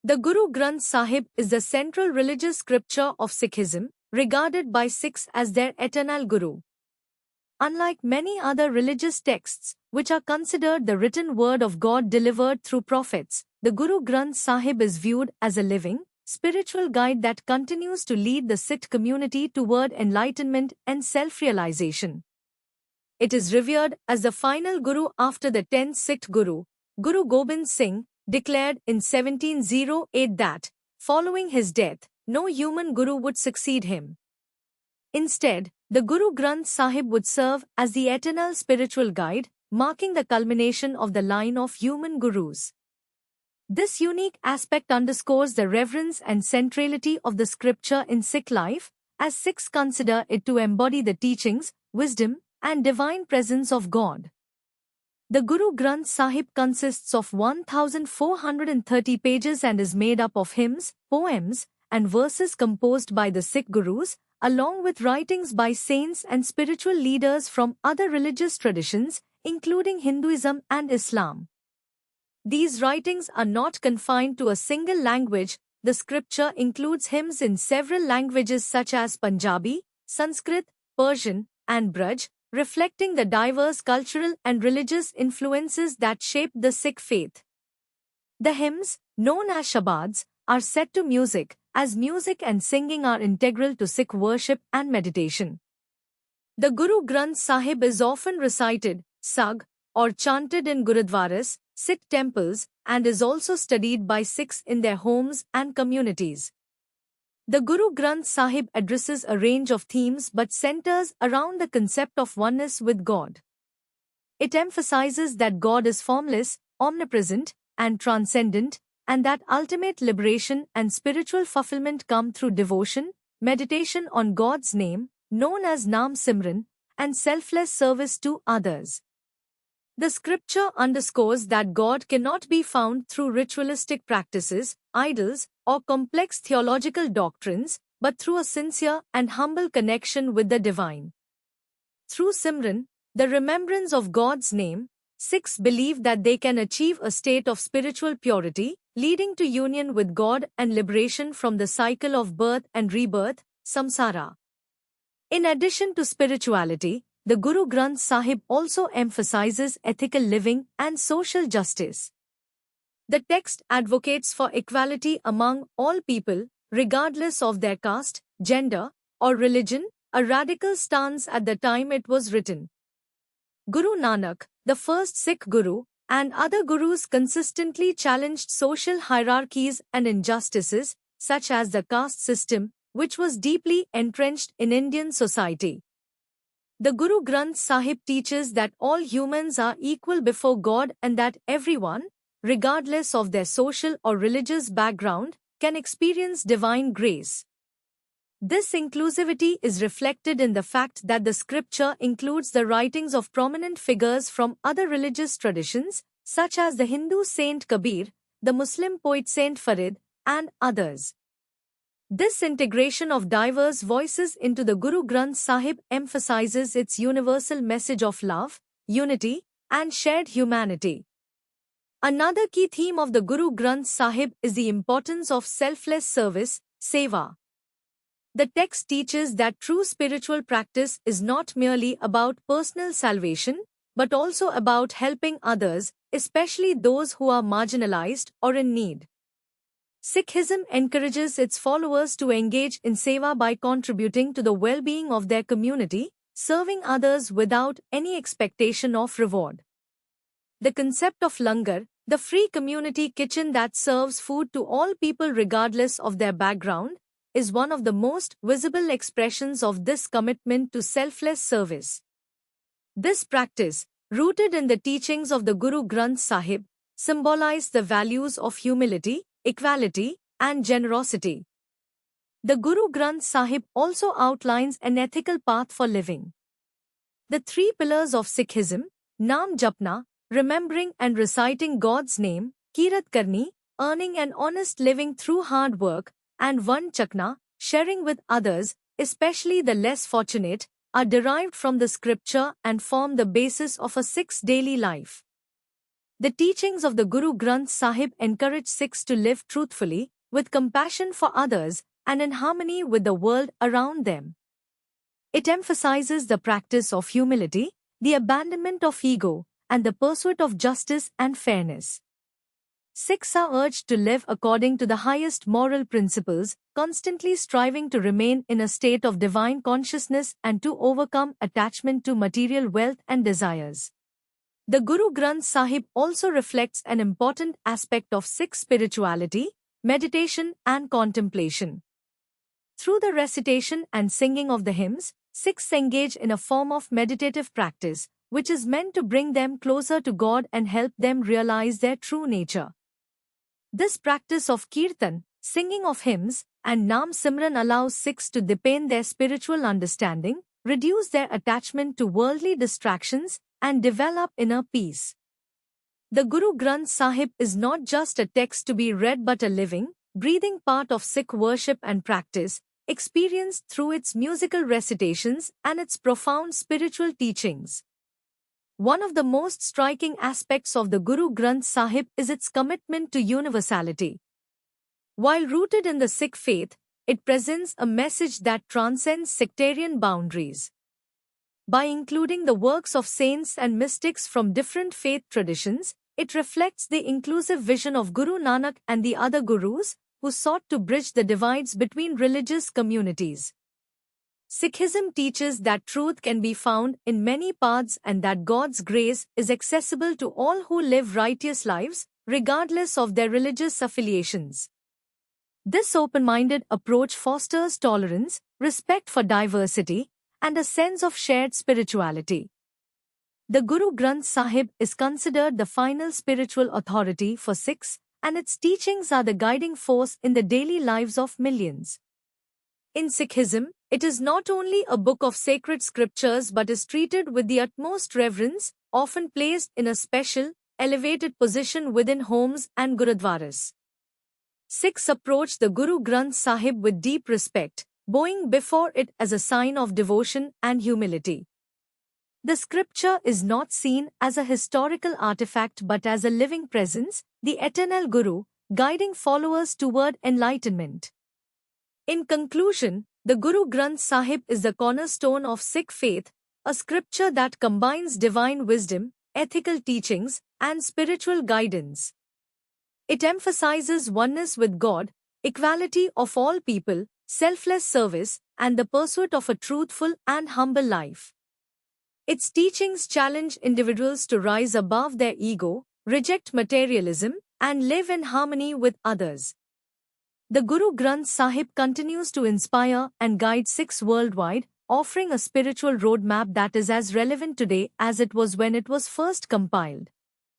The Guru Granth Sahib is the central religious scripture of Sikhism, regarded by Sikhs as their eternal Guru. Unlike many other religious texts, which are considered the written word of God delivered through prophets, the Guru Granth Sahib is viewed as a living, spiritual guide that continues to lead the Sikh community toward enlightenment and self-realization. It is revered as the final Guru after the 10th Sikh Guru, Guru Gobind Singh, declared in 1708 that, following his death, no human Guru would succeed him. Instead, the Guru Granth Sahib would serve as the eternal spiritual guide, marking the culmination of the line of human Gurus. This unique aspect underscores the reverence and centrality of the scripture in Sikh life, as Sikhs consider it to embody the teachings, wisdom, and divine presence of God. The Guru Granth Sahib consists of 1,430 pages and is made up of hymns, poems, and verses composed by the Sikh Gurus, along with writings by saints and spiritual leaders from other religious traditions, including Hinduism and Islam. These writings are not confined to a single language. The scripture includes hymns in several languages such as Punjabi, Sanskrit, Persian, and Braj, reflecting the diverse cultural and religious influences that shaped the Sikh faith. The hymns, known as shabads, are set to music, as music and singing are integral to Sikh worship and meditation. The Guru Granth Sahib is often recited, sung, or chanted in Gurudwaras, Sikh temples, and is also studied by Sikhs in their homes and communities. The Guru Granth Sahib addresses a range of themes but centers around the concept of oneness with God. It emphasizes that God is formless, omnipresent, and transcendent, and that ultimate liberation and spiritual fulfillment come through devotion, meditation on God's name, known as Naam Simran, and selfless service to others. The scripture underscores that God cannot be found through ritualistic practices, idols, or complex theological doctrines, but through a sincere and humble connection with the divine. Through Simran, the remembrance of God's name, Sikhs believe that they can achieve a state of spiritual purity, leading to union with God and liberation from the cycle of birth and rebirth, samsara. In addition to spirituality, the Guru Granth Sahib also emphasizes ethical living and social justice. The text advocates for equality among all people, regardless of their caste, gender, or religion, a radical stance at the time it was written. Guru Nanak, the first Sikh Guru, and other Gurus consistently challenged social hierarchies and injustices, such as the caste system, which was deeply entrenched in Indian society. The Guru Granth Sahib teaches that all humans are equal before God and that everyone, regardless of their social or religious background, can experience divine grace. This inclusivity is reflected in the fact that the scripture includes the writings of prominent figures from other religious traditions, such as the Hindu saint Kabir, the Muslim poet Saint Farid, and others. This integration of diverse voices into the Guru Granth Sahib emphasizes its universal message of love, unity, and shared humanity. Another key theme of the Guru Granth Sahib is the importance of selfless service, seva. The text teaches that true spiritual practice is not merely about personal salvation, but also about helping others, especially those who are marginalized or in need. Sikhism encourages its followers to engage in seva by contributing to the well-being of their community, serving others without any expectation of reward. The concept of langar, the free community kitchen that serves food to all people regardless of their background, is one of the most visible expressions of this commitment to selfless service. This practice, rooted in the teachings of the Guru Granth Sahib, symbolizes the values of humility, equality, and generosity. The Guru Granth Sahib also outlines an ethical path for living. The three pillars of Sikhism, Naam Japna, remembering and reciting God's name, Kirat Karni, earning an honest living through hard work, and Van Chakna, sharing with others, especially the less fortunate, are derived from the scripture and form the basis of a Sikh's daily life. The teachings of the Guru Granth Sahib encourage Sikhs to live truthfully, with compassion for others, and in harmony with the world around them. It emphasizes the practice of humility, the abandonment of ego, and the pursuit of justice and fairness. Sikhs are urged to live according to the highest moral principles, constantly striving to remain in a state of divine consciousness and to overcome attachment to material wealth and desires. The Guru Granth Sahib also reflects an important aspect of Sikh spirituality, meditation and contemplation. Through the recitation and singing of the hymns, Sikhs engage in a form of meditative practice, which is meant to bring them closer to God and help them realize their true nature. This practice of kirtan, singing of hymns, and Naam Simran allows Sikhs to deepen their spiritual understanding, reduce their attachment to worldly distractions, and develop inner peace. The Guru Granth Sahib is not just a text to be read but a living, breathing part of Sikh worship and practice, experienced through its musical recitations and its profound spiritual teachings. One of the most striking aspects of the Guru Granth Sahib is its commitment to universality. While rooted in the Sikh faith, it presents a message that transcends sectarian boundaries. By including the works of saints and mystics from different faith traditions, it reflects the inclusive vision of Guru Nanak and the other gurus who sought to bridge the divides between religious communities. Sikhism teaches that truth can be found in many paths and that God's grace is accessible to all who live righteous lives, regardless of their religious affiliations. This open-minded approach fosters tolerance, respect for diversity, and a sense of shared spirituality. The Guru Granth Sahib is considered the final spiritual authority for Sikhs, and its teachings are the guiding force in the daily lives of millions. In Sikhism, it is not only a book of sacred scriptures but is treated with the utmost reverence, often placed in a special, elevated position within homes and gurudwaras. Sikhs approach the Guru Granth Sahib with deep respect, bowing before it as a sign of devotion and humility. The scripture is not seen as a historical artifact but as a living presence, the eternal Guru, guiding followers toward enlightenment. In conclusion, the Guru Granth Sahib is the cornerstone of Sikh faith, a scripture that combines divine wisdom, ethical teachings, and spiritual guidance. It emphasizes oneness with God, equality of all people, selfless service, and the pursuit of a truthful and humble life. Its teachings challenge individuals to rise above their ego, reject materialism, and live in harmony with others. The Guru Granth Sahib continues to inspire and guide Sikhs worldwide, offering a spiritual roadmap that is as relevant today as it was when it was first compiled.